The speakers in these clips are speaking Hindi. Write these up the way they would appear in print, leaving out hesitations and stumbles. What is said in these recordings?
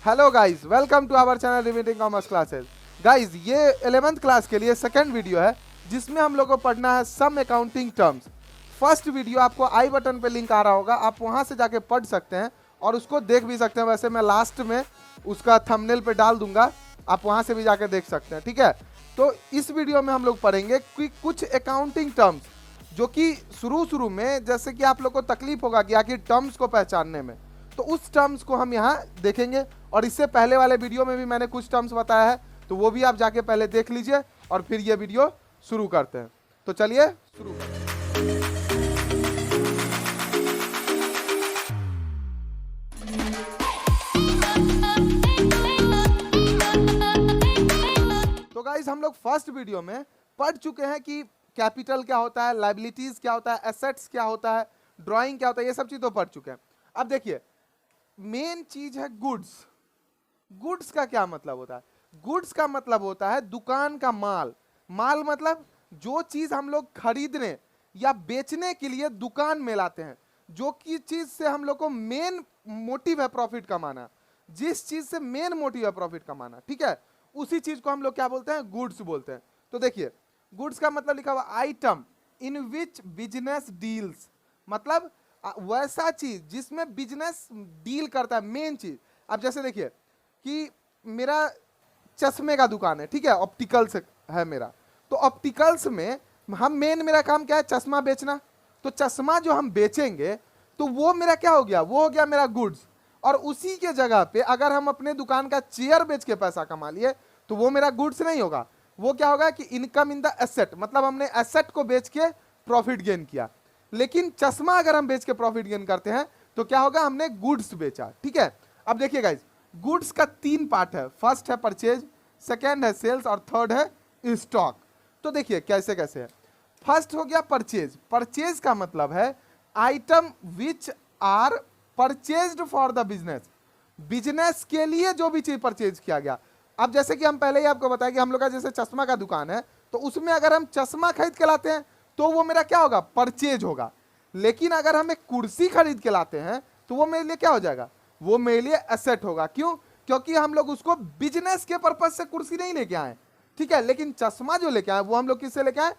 Hello guys, welcome to our channel remitting commerce classes. Guys, ये 11th क्लास के लिए सेकंड वीडियो है जिसमें हम लोग को पढ़ना है सम अकाउंटिंग टर्म्स। फर्स्ट वीडियो आपको आई बटन पे लिंक आ रहा होगा, आप वहां से जाके पढ़ सकते हैं और उसको देख भी सकते हैं। वैसे मैं लास्ट में उसका थंबनेल पे डाल दूंगा, आप वहां से भी जाके देख सकते हैं, ठीक है। तो इस वीडियो में हम लोग पढ़ेंगे कि कुछ अकाउंटिंग टर्म्स जो कि शुरू में जैसे कि आप लोग को तकलीफ होगा कि आखिर टर्म्स को पहचानने में, तो उस टर्म्स को हम यहाँ देखेंगे। और इससे पहले वाले वीडियो में भी मैंने कुछ टर्म्स बताया है, तो वो भी आप जाके पहले देख लीजिए और फिर ये वीडियो शुरू करते हैं। तो चलिए शुरू करते हैं। तो गाइस, हम लोग फर्स्ट वीडियो में पढ़ चुके हैं कि कैपिटल क्या होता है, लायबिलिटीज क्या होता है, एसेट्स क्या होता है, ड्राइंग क्या होता है, ये सब चीज तो पढ़ चुके हैं। अब देखिए, मेन चीज है गुड्स। गुड्स का क्या मतलब होता है? गुड्स का मतलब होता है दुकान का माल। माल मतलब जो चीज हम लोग खरीदने या बेचने के लिए दुकान में लाते हैं, जो कि चीज से हम लोग को मेन मोटिव है प्रॉफिट कमाना, जिस चीज से मेन मोटिव है प्रॉफिट कमाना, ठीक है, उसी चीज को हम लोग क्या बोलते हैं? गुड्स बोलते हैं। तो देखिए, गुड्स का मतलब लिखा हुआ item in which business deals, मतलब वैसा चीज जिसमें बिजनेस डील करता है, मेन चीज। अब जैसे देखिए कि मेरा चश्मे का दुकान है, ठीक है, ऑप्टिकल्स है मेरा, तो ऑप्टिकल्स में हम मेरा काम क्या है? चश्मा बेचना। तो चश्मा जो हम बेचेंगे तो वो मेरा क्या हो गया? वो हो गया मेरा गुड्स। और उसी के जगह पे अगर हम अपने दुकान का चेयर बेच के पैसा कमा लिए तो वो मेरा गुड्स नहीं होगा, वो क्या होगा कि इनकम इन द एसेट, मतलब हमने एसेट को बेच के प्रॉफिट गेन किया। लेकिन चश्मा अगर हम बेच के प्रॉफिट गेन करते हैं तो क्या होगा? हमने गुड्स बेचा, ठीक है। अब देखिए गाइस, गुड्स का 3 पार्ट है। फर्स्ट है परचेज, सेकेंड है सेल्स और थर्ड है स्टॉक। तो देखिए कैसे कैसे है। फर्स्ट हो गया परचेज। परचेज का मतलब है item which are purchased for the business, business के लिए जो भी चीज परचेज किया गया। अब जैसे कि हम पहले ही आपको बताया कि हम लोग का जैसे चश्मा का दुकान है, तो उसमें अगर हम चश्मा खरीद के लाते हैं तो वो मेरा क्या होगा? परचेज होगा। लेकिन अगर हम एक कुर्सी खरीद के लाते हैं तो वो मेरे लिए क्या हो जाएगा? वो मेरे लिए एसेट होगा। क्यों? क्योंकि हम लोग उसको बिजनेस के पर्पज से कुर्सी नहीं लेके आए, ठीक है। लेकिन चश्मा जो लेके आए वो हम लोग किससे लेके आए?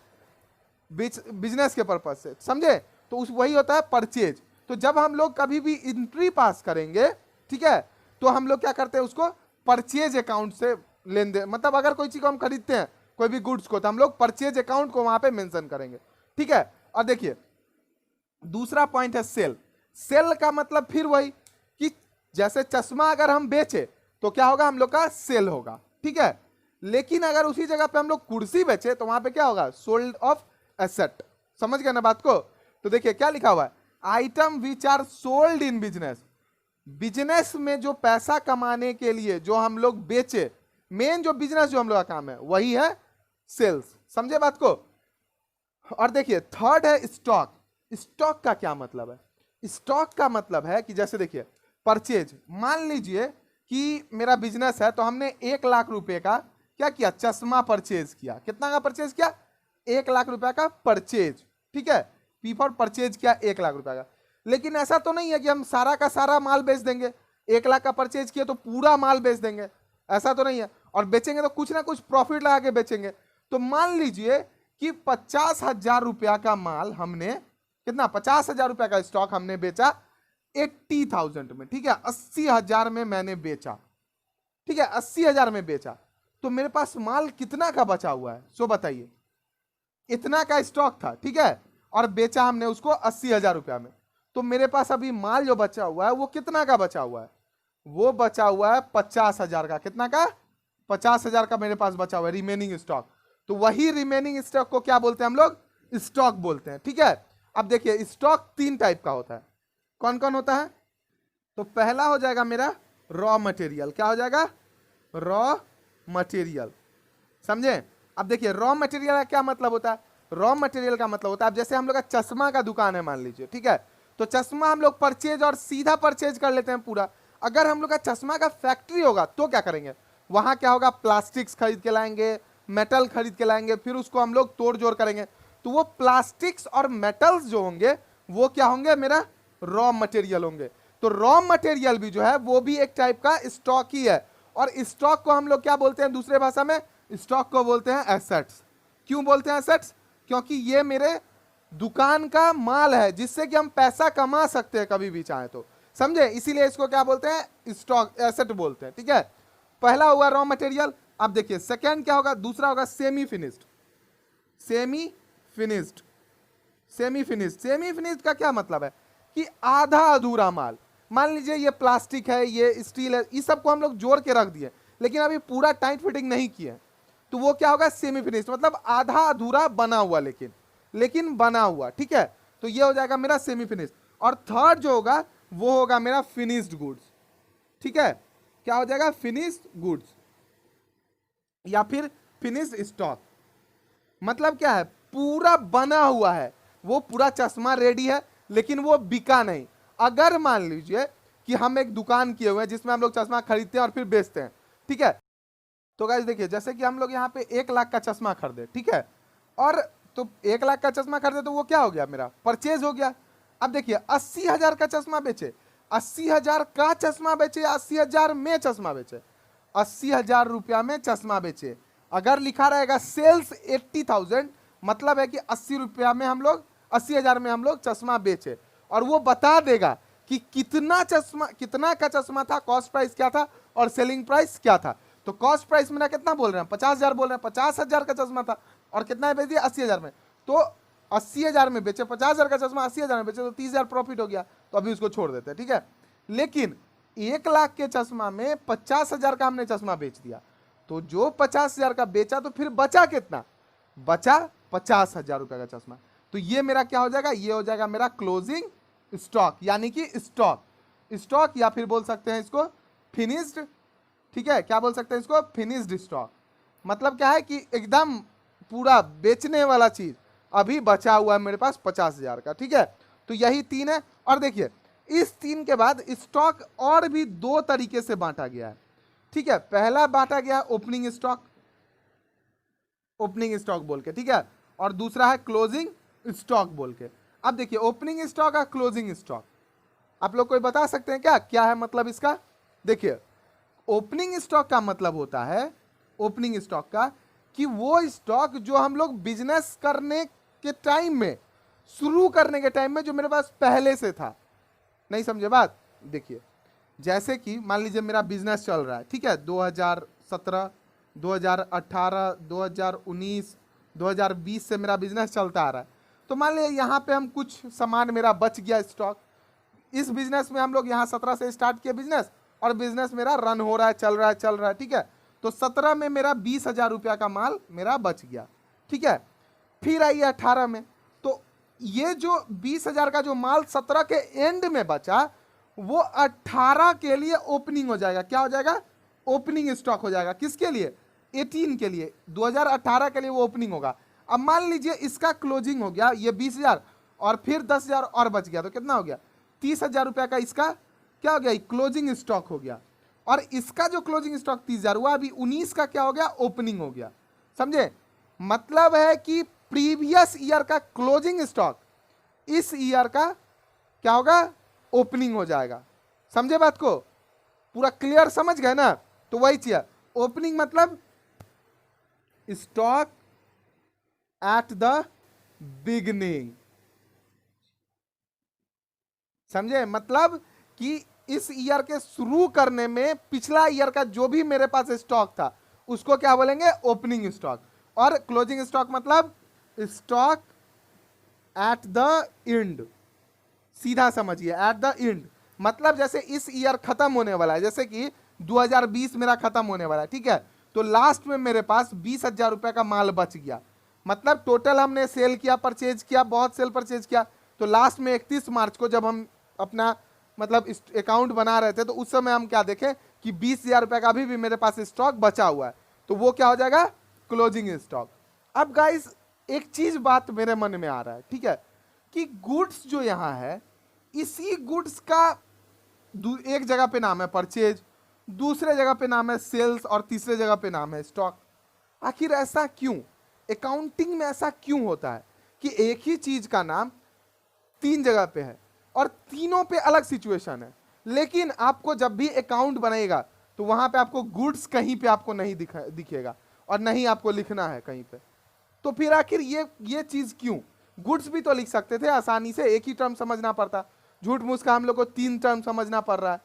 बिजनेस के पर्पज से, समझे? तो उस वही होता है परचेज। तो जब हम लोग कभी भी एंट्री पास करेंगे, ठीक है, तो हम लोग क्या करते हैं? उसको परचेज अकाउंट से लेन देन, मतलब अगर कोई चीज को हम खरीदते हैं, कोई भी गुड्स को, तो हम लोग परचेज अकाउंट को वहां पे मेंशन करेंगे, ठीक है। और देखिए, दूसरा पॉइंट है सेल। सेल का मतलब फिर वही कि जैसे चश्मा अगर हम बेचे तो क्या होगा? हम लोग का सेल होगा, ठीक है। लेकिन अगर उसी जगह पे हम लोग कुर्सी बेचे तो वहां पे क्या होगा? Sold off asset. समझ गए ना बात को? तो देखिए क्या लिखा हुआ है, item which are sold in business. Business में जो पैसा कमाने के लिए जो हम लोग बेचे, मेन जो बिजनेस जो हम लोग का काम है वही है सेल्स। समझे बात को? और देखिए थर्ड है स्टॉक। स्टॉक का क्या मतलब है? स्टॉक का मतलब है कि जैसे देखिए, परचेज, मान लीजिए कि मेरा बिजनेस है तो हमने 1 लाख रुपए का क्या किया? चश्मा परचेज किया। कितना का परचेज किया? 1 लाख रुपए का परचेज, ठीक है। पी फॉर परचेज किया 1 लाख रुपए का। लेकिन ऐसा तो नहीं है कि हम सारा का सारा माल बेच देंगे। 1 लाख का परचेज किया तो पूरा माल बेच देंगे, ऐसा तो नहीं है। और बेचेंगे तो कुछ ना कुछ प्रॉफिट लगा के बेचेंगे। तो मान लीजिए कि 50,000 रुपया का माल हमने, कितना? 50,000 रुपया का स्टॉक हमने बेचा 80,000 में, ठीक है। 80,000 में मैंने बेचा, ठीक है, 80,000 में बेचा। तो मेरे पास माल कितना का बचा हुआ है? सो बताइए। इतना का स्टॉक था, ठीक है, और बेचा हमने उसको 80,000 रुपया में। तो मेरे पास अभी माल जो बचा हुआ है वो कितना का बचा हुआ है? वो बचा हुआ है 50,000 का। कितना का? 50,000 का मेरे पास बचा हुआ है रिमेनिंग स्टॉक। तो वही रिमेनिंग स्टॉक को क्या बोलते हैं हम लोग? स्टॉक बोलते हैं, ठीक है। अब देखिए, स्टॉक 3 टाइप का होता है। कौन कौन होता है? तो पहला हो जाएगा मेरा रॉ मटेरियल। क्या हो जाएगा? रॉ मटेरियल, समझे? अब देखिए, रॉ मटेरियल का क्या मतलब होता है? रॉ मटेरियल का मतलब होता है, अब जैसे हम लोग का चश्मा का दुकान है मान लीजिए, ठीक है, तो चश्मा हम लोग परचेज और सीधा परचेज कर लेते हैं पूरा। अगर हम लोग का चश्मा का फैक्ट्री होगा तो क्या करेंगे? वहां क्या होगा? प्लास्टिक्स खरीद के लाएंगे, मेटल खरीद के लाएंगे, फिर उसको हम लोग तोड़ जोड़ करेंगे। तो वो प्लास्टिक्स और मेटल्स जो होंगे वो क्या होंगे? मेरा रॉ मटेरियल होंगे। तो रॉ मटेरियल भी जो है वो भी एक टाइप का स्टॉक ही है, और स्टॉक को हम लोग क्या बोलते हैं दूसरे भाषा में? स्टॉक को बोलते हैं एसेट्स। क्यों बोलते हैं एसेट्स? क्योंकि ये मेरे दुकान का माल है जिससे कि हम पैसा कमा सकते हैं कभी भी चाहे तो, समझे? इसीलिए इसको क्या बोलते हैं? स्टॉक, एसेट बोलते हैं, ठीक है। पहला हुआ रॉ मटेरियल। अब देखिए सेकंड क्या होगा? दूसरा होगा semi finished. Semi finished, semi finished, semi finished का क्या मतलब है? कि आधा अधूरा माल। मान लीजिए ये प्लास्टिक है, ये स्टील है, इस सबको हम लोग जोड़ के रख दिए लेकिन अभी पूरा टाइट फिटिंग नहीं किए, तो वो क्या होगा? सेमी फिनिश्ड, मतलब आधा अधूरा बना हुआ, लेकिन बना हुआ, ठीक है। तो ये हो जाएगा मेरा सेमी फिनिश्ड। और थर्ड जो होगा वो होगा मेरा फिनिश्ड गुड्स, ठीक है। क्या हो जाएगा? फिनिश्ड गुड्स या फिर फिनिश्ड स्टॉक। मतलब क्या है? पूरा बना हुआ है, वो पूरा चश्मा रेडी है लेकिन वो बिका नहीं। अगर मान लीजिए कि हम एक दुकान किए हुए हैं जिसमें हम लोग चश्मा खरीदते हैं और फिर बेचते हैं, ठीक है। तो गाइस देखिए, जैसे कि हम लोग यहाँ पे 1 लाख का चश्मा खरीदे, ठीक है, और तो 1 लाख का चश्मा खरीदे तो वो क्या हो गया? मेरा परचेज हो गया। अब देखिए 80,000 का चश्मा बेचे, 80,000 का चश्मा बेचे या 80,000 में चश्मा बेचे? 80,000 रुपया में चश्मा बेचे। अगर लिखा रहेगा सेल्स 80,000, मतलब है कि 80 रुपया में हम लोग, 80,000 में हम लोग चश्मा बेचे, और वो बता देगा कि कितना चश्मा, कितना का चश्मा था, कॉस्ट प्राइस क्या था और सेलिंग प्राइस क्या था। तो कॉस्ट प्राइस मेरा कितना बोल रहे हैं? 50,000 बोल रहे हैं, 50,000 का चश्मा था, और कितना बेच दिया? 80,000 में। तो 80,000 में बेचे, 50,000 का चश्मा 80,000 में बेचे, तो 30,000 प्रॉफिट हो गया। तो अभी उसको छोड़ देते हैं, ठीक है। लेकिन 1 लाख के चश्मा में 50,000 का हमने चश्मा बेच दिया, तो जो 50,000 का बेचा तो फिर बचा कितना? बचा 50,000 रुपए का चश्मा। तो ये मेरा क्या हो जाएगा? ये हो जाएगा मेरा क्लोजिंग स्टॉक, यानी कि स्टॉक या फिर बोल सकते हैं इसको फिनिश्ड, ठीक है। क्या बोल सकते हैं इसको? Finished stock. मतलब क्या है कि एकदम पूरा बेचने वाला चीज अभी बचा हुआ है मेरे पास 50,000 का, ठीक है। तो यही 3 है। और देखिए इस 3 के बाद स्टॉक और भी 2 तरीके से बांटा गया है, ठीक है। पहला बांटा गया ओपनिंग स्टॉक, ओपनिंग स्टॉक बोल के, ठीक है, और दूसरा है क्लोजिंग स्टॉक बोल के। अब देखिए ओपनिंग स्टॉक और क्लोजिंग स्टॉक, आप लोग कोई बता सकते हैं क्या क्या है मतलब इसका? देखिए ओपनिंग स्टॉक का मतलब होता है, ओपनिंग स्टॉक का, कि वो स्टॉक जो हम लोग बिजनेस करने के टाइम में, शुरू करने के टाइम में जो मेरे पास पहले से था। नहीं समझे बात? देखिए जैसे कि मान लीजिए मेरा बिजनेस चल रहा है, ठीक है, 2017, 2018, 2019, 2020 से मेरा बिजनेस चलता आ रहा है। तो मान लीजिए यहाँ पे हम कुछ सामान मेरा बच गया स्टॉक, इस बिजनेस में हम लोग यहाँ 17 से स्टार्ट किया बिजनेस, और बिजनेस मेरा रन हो रहा है, चल रहा है, ठीक है। तो 17 में मेरा 20,000 रुपया का माल मेरा बच गया, ठीक है। फिर आइए 18 में, तो ये जो 20,000 का जो माल 17 के एंड में बचा, वो 18 के लिए ओपनिंग हो जाएगा। क्या हो जाएगा? ओपनिंग स्टॉक हो जाएगा। किसके लिए? 18 के लिए, 2018 के लिए वो ओपनिंग होगा। अब मान लीजिए इसका क्लोजिंग हो गया, ये 20,000 और फिर 10,000 और बच गया, तो कितना हो गया? 30,000 रुपया का इसका क्या हो गया? क्लोजिंग स्टॉक हो गया। और इसका जो क्लोजिंग स्टॉक 30,000 हुआ, अभी 19 का क्या हो गया? ओपनिंग हो गया। समझे? मतलब है कि प्रीवियस ईयर का क्लोजिंग स्टॉक इस ईयर का क्या होगा? ओपनिंग हो जाएगा। समझे बात को? पूरा क्लियर समझ गए ना? तो वही चीज, ओपनिंग मतलब स्टॉक एट द बिगनिंग। समझे? मतलब कि इस ईयर के शुरू करने में पिछला ईयर का जो भी मेरे पास स्टॉक था उसको क्या बोलेंगे? Opening stock. और क्लोजिंग स्टॉक मतलब स्टॉक एट द एंड। सीधा समझिए, एट द एंड मतलब जैसे इस ईयर खत्म होने वाला है, जैसे कि 2020 मेरा खत्म होने वाला है, ठीक है। तो लास्ट में मेरे पास 20,000 रुपए का माल बच गया, मतलब टोटल हमने सेल किया, परचेज किया, बहुत सेल परचेज किया। तो लास्ट में 31 मार्च को जब हम अपना मतलब अकाउंट बना रहे थे, तो उस समय हम क्या देखें कि 20,000 रुपए का अभी भी मेरे पास स्टॉक बचा हुआ है, तो वो क्या हो जाएगा? Closing stock. अब गाइस एक चीज बात मेरे मन में आ रहा है, ठीक है, कि गुड्स जो यहाँ है, इसी गुड्स का एक जगह पे नाम है परचेज, दूसरे जगह पे नाम है सेल्स, और तीसरे जगह पे नाम है स्टॉक। आखिर ऐसा क्यों? अकाउंटिंग में ऐसा क्यों होता है कि एक ही चीज का नाम 3 जगह पे है और तीनों पे अलग सिचुएशन है? लेकिन आपको जब भी अकाउंट बनेगा तो वहां पे आपको गुड्स कहीं पे आपको नहीं दिखेगा और नहीं आपको लिखना है कहीं पे। तो फिर आखिर ये चीज क्यों? गुड्स भी तो लिख सकते थे आसानी से, एक ही टर्म समझना पड़ता। झूठ मूठ का हम लोग को 3 टर्म समझना पड़ रहा है।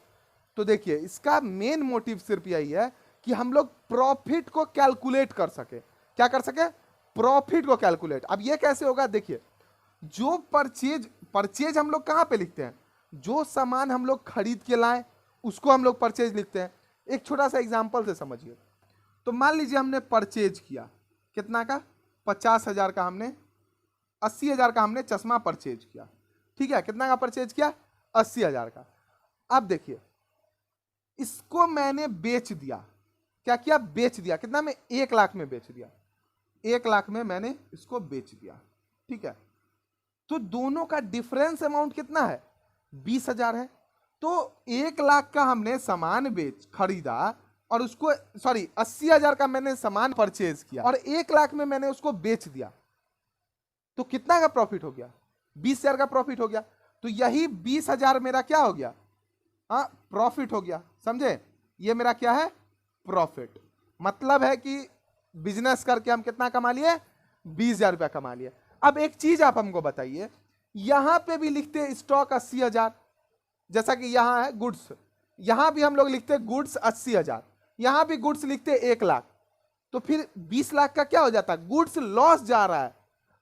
तो देखिए इसका मेन मोटिव सिर्फ यही है कि हम लोग प्रॉफिट को कैलकुलेट कर सके। क्या कर सके? प्रॉफिट को कैलकुलेट। अब ये कैसे होगा? देखिए जो परचेज हम लोग कहां पे लिखते हैं? जो सामान हम लोग खरीद के लाए उसको हम लोग परचेज लिखते हैं। एक छोटा सा एग्जांपल से समझिए। तो मान लीजिए हमने परचेज किया कितना का? 50,000 का हमने, 80,000 का हमने चश्मा परचेज किया। ठीक है, कितना का परचेज किया? 80,000 का। अब देखिए इसको मैंने बेच दिया। क्या किया? बेच दिया। कितना में? 1 लाख में बेच दिया। 1 लाख में मैंने इसको बेच दिया। ठीक है, तो दोनों का डिफरेंस अमाउंट कितना है? 20,000 है। तो 1 लाख का हमने सामान खरीदा और उसको 80,000 का मैंने सामान परचेज किया और 1 लाख में मैंने उसको बेच दिया। तो कितना का प्रॉफिट हो गया? 20,000 का प्रॉफिट हो गया। तो यही 20,000 मेरा क्या हो गया? हाँ, प्रॉफिट हो गया। समझे? ये मेरा क्या है? प्रॉफिट। मतलब है कि बिजनेस करके हम कितना कमा लिए? 20,000 रुपया कमा लिए। अब एक चीज आप हमको बताइए, यहां पे भी लिखते हैं स्टॉक 80,000, जैसा कि यहां है गुड्स, यहां भी हम लोग लिखते हैं गुड्स 80,000, यहां भी गुड्स लिखते हैं 1 लाख। तो फिर 20 लाख का क्या हो जाता? गुड्स लॉस जा रहा है।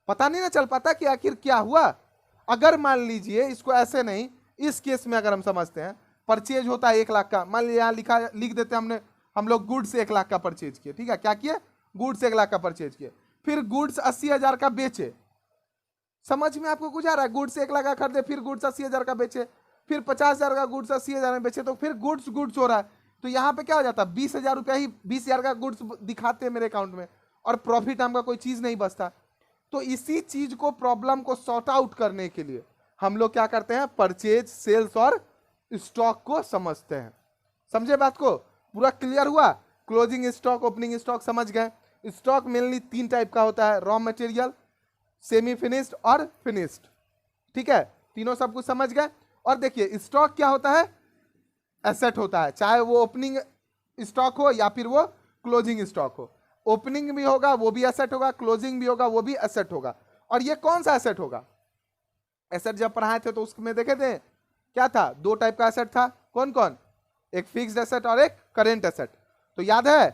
पता नहीं ना चल पाता कि आखिर क्या हुआ। अगर मान लीजिए इसको ऐसे नहीं, इस केस में अगर हम समझते हैं परचेज होता है 1 लाख का, मान लीजिए यहां लिख देते हैं हम लोग गुड्स 1 लाख का परचेज किए। ठीक है, क्या किए? गुड्स 1 लाख का परचेज किए। फिर गुड्स 80,000 का बेचे। समझ में आपको कुछ आ रहा है? गुड्स 1 लाख का खरीदे, फिर गुड्स 80,000 का बेचे, फिर 50,000 का गुड्स 80,000 में बेचे, तो फिर गुड्स हो रहा है। तो यहां पे क्या हो जाता है? 20,000 रुपया ही 20,000 का गुड्स दिखाते हैं मेरे अकाउंट में और प्रॉफिट हमका कोई चीज नहीं बचता। तो इसी चीज को, प्रॉब्लम को सॉर्ट आउट करने के लिए हम लोग क्या करते हैं? परचेज, सेल्स और स्टॉक को समझते हैं। समझे बात को? पूरा क्लियर हुआ? क्लोजिंग स्टॉक, ओपनिंग स्टॉक समझ गए। स्टॉक मेनली 3 टाइप का होता है, रॉ मटेरियल, सेमी फिनिश्ड और फिनिश्ड। ठीक है, तीनों सब कुछ समझ गए। और देखिए स्टॉक क्या होता है? एसेट होता है, चाहे वो ओपनिंग स्टॉक हो या फिर वो क्लोजिंग स्टॉक हो। ओपनिंग भी होगा वो भी एसेट होगा, क्लोजिंग भी होगा वो भी एसेट होगा। और ये कौन सा एसेट होगा? एसेट जब पढ़ाए थे तो उसमें देखे थे क्या था? 2 टाइप का एसेट था। कौन कौन? एक फिक्स्ड एसेट और एक करेंट एसेट। तो याद है?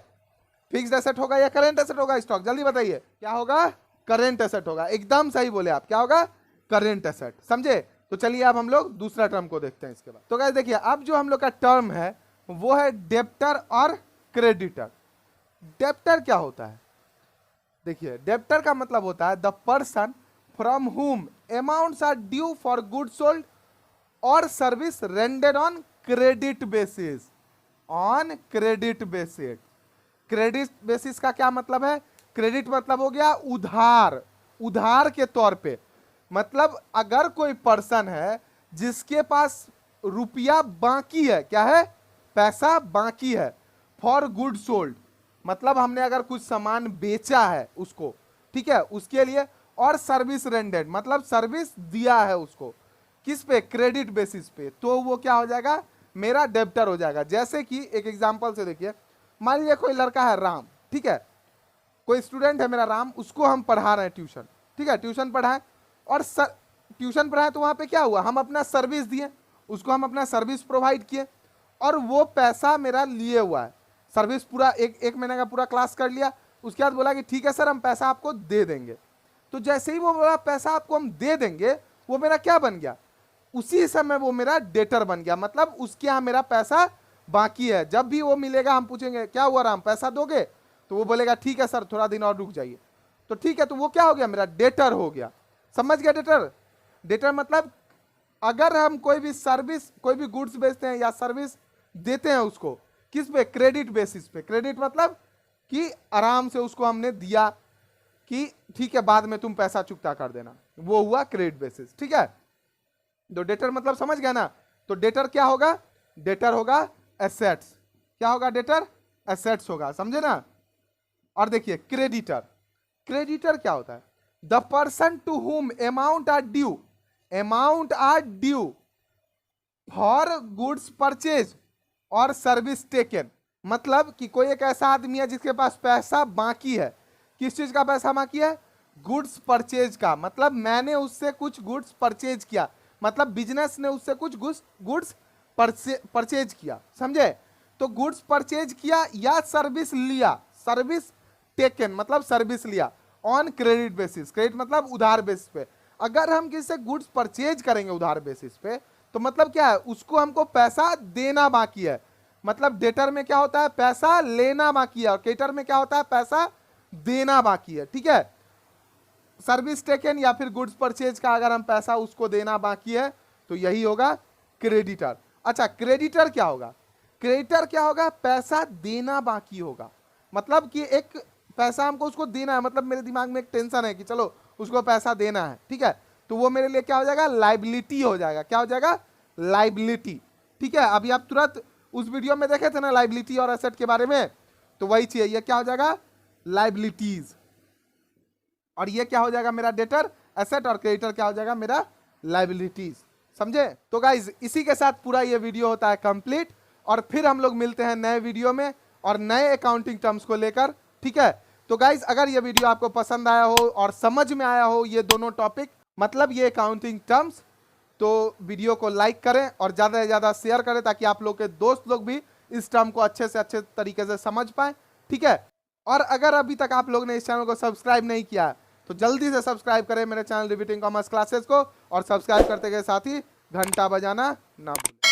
फिक्स्ड एसेट होगा या करेंट एसेट होगा स्टॉक? जल्दी बताइए, क्या होगा? करेंट एसेट होगा। एकदम सही बोले आप, क्या होगा? Current asset. समझे? तो चलिए अब हम लोग दूसरा टर्म को देखते हैं इसके बाद। तो गाइस देखिए, अब जो हम लोग का टर्म है वो है डेब्टर और क्रेडिटर। डेब्टर क्या होता है? देखिए डेब्टर का मतलब होता है the person from whom amounts are due for good sold or service rendered on credit basis. On credit basis. Credit basis का क्या मतलब है? क्रेडिट मतलब हो गया उधार, उधार के तौर पे। मतलब अगर कोई पर्सन है जिसके पास रुपया बाकी है, क्या है? पैसा बाकी है, फॉर गुड सोल्ड, मतलब हमने अगर कुछ सामान बेचा है उसको, ठीक है, उसके लिए, और सर्विस रेंडेड मतलब सर्विस दिया है उसको, किस पे? क्रेडिट बेसिस पे, तो वो क्या हो जाएगा? मेरा डेब्टर हो जाएगा। जैसे कि एक एग्जांपल से देखिए, मान लीजिए कोई लड़का है राम, ठीक है, कोई स्टूडेंट है मेरा राम, उसको हम पढ़ा रहे हैं ट्यूशन, ठीक है, ट्यूशन पढ़ाए और ट्यूशन पढ़ाए तो वहां पे क्या हुआ? हम अपना सर्विस दिए उसको, हम अपना सर्विस प्रोवाइड किए और वो पैसा मेरा लिए हुआ है। सर्विस पूरा एक महीने का पूरा क्लास कर लिया, उसके बाद बोला कि ठीक है सर हम पैसा आपको दे देंगे। तो जैसे ही वो बोला पैसा आपको हम दे देंगे, वो मेरा क्या बन गया? उसी समय वो मेरा डेटर बन गया, मतलब उसके यहाँ मेरा पैसा बाकी है। जब भी वो मिलेगा हम पूछेंगे क्या हुआ राम, पैसा दोगे? तो वो बोलेगा ठीक है सर थोड़ा दिन और रुक जाइए। तो ठीक है, तो वो क्या हो गया? मेरा डेटर हो गया। समझ गया? डेटर, डेटर मतलब अगर हम कोई भी सर्विस, कोई भी गुड्स बेचते हैं या सर्विस देते हैं उसको, किस पे? क्रेडिट बेसिस पे। क्रेडिट मतलब कि आराम से उसको हमने दिया कि ठीक है बाद में तुम पैसा चुकता कर देना, वो हुआ क्रेडिट बेसिस। ठीक है, तो डेटर मतलब समझ गया ना? तो डेटर क्या होगा? डेटर होगा एसेट्स। क्या होगा? डेटर एसेट्स होगा, समझे ना? और देखिए क्रेडिटर, क्रेडिटर क्या होता है? The person to whom amount are due, amount are due, for goods purchase और सर्विस टेकन, मतलब कि कोई एक ऐसा आदमी है जिसके पास पैसा बाकी है। किस चीज का पैसा बाकी है? गुड्स परचेज का, मतलब मैंने उससे कुछ गुड्स परचेज किया, मतलब बिजनेस ने उससे कुछ गुड्स परचेज किया, समझे? तो गुड्स परचेज किया या सर्विस लिया, सर्विस टेकन मतलब सर्विस लिया ऑन क्रेडिट बेसिस, क्रेडिट मतलब उधार बेसिस पे। अगर हम किसी से गुड्स परचेज करेंगे उधार बेसिस पे तो मतलब क्या है, उसको हमको पैसा देना बाकी है। मतलब डेटर में क्या होता है? पैसा लेना बाकी है, और क्रेडिटर में क्या होता है? पैसा देना बाकी है, ठीक है। सर्विस टेकन या फिर गुड्स परचेज का अगर हम पैसा उसको देना बाकी है तो यही होगा क्रेडिटर। अच्छा, क्रेडिटर क्या होगा? क्रेडिटर क्या होगा? पैसा देना बाकी होगा, मतलब कि एक पैसा हमको उसको देना है, मतलब मेरे दिमाग में एक टेंशन है कि चलो उसको पैसा देना है, ठीक है, तो वो मेरे लिए क्या हो जाएगा? लाइबिलिटी हो जाएगा। क्या हो जाएगा? लाइबिलिटी, ठीक है। अभी आप तुरंत उस वीडियो में देखे थे ना लाइबिलिटी और एसेट के बारे में, तो वही चाहिए, ये क्या हो जाएगा? लाइबिलिटीज। और ये क्या हो जाएगा? मेरा डेटर एसेट, और क्रेडिटर क्या हो जाएगा? मेरा लाइबिलिटीज, समझे? तो गाइज इसी के साथ पूरा ये वीडियो होता है कंप्लीट, और फिर हम लोग मिलते हैं नए वीडियो में और नए अकाउंटिंग टर्म्स को लेकर, ठीक है। तो गाइज अगर ये वीडियो आपको पसंद आया हो और समझ में आया हो ये दोनों टॉपिक, मतलब ये अकाउंटिंग टर्म्स, तो वीडियो को लाइक करें और ज़्यादा से ज़्यादा शेयर करें ताकि आप लोग के दोस्त लोग भी इस टर्म को अच्छे से अच्छे तरीके से समझ पाए, ठीक है। और अगर अभी तक आप लोग ने इस चैनल को सब्सक्राइब नहीं किया तो जल्दी से सब्सक्राइब करें मेरे चैनल रिपीटिंग कॉमर्स क्लासेस को, और सब्सक्राइब करते के साथ ही घंटा बजाना ना भूलें।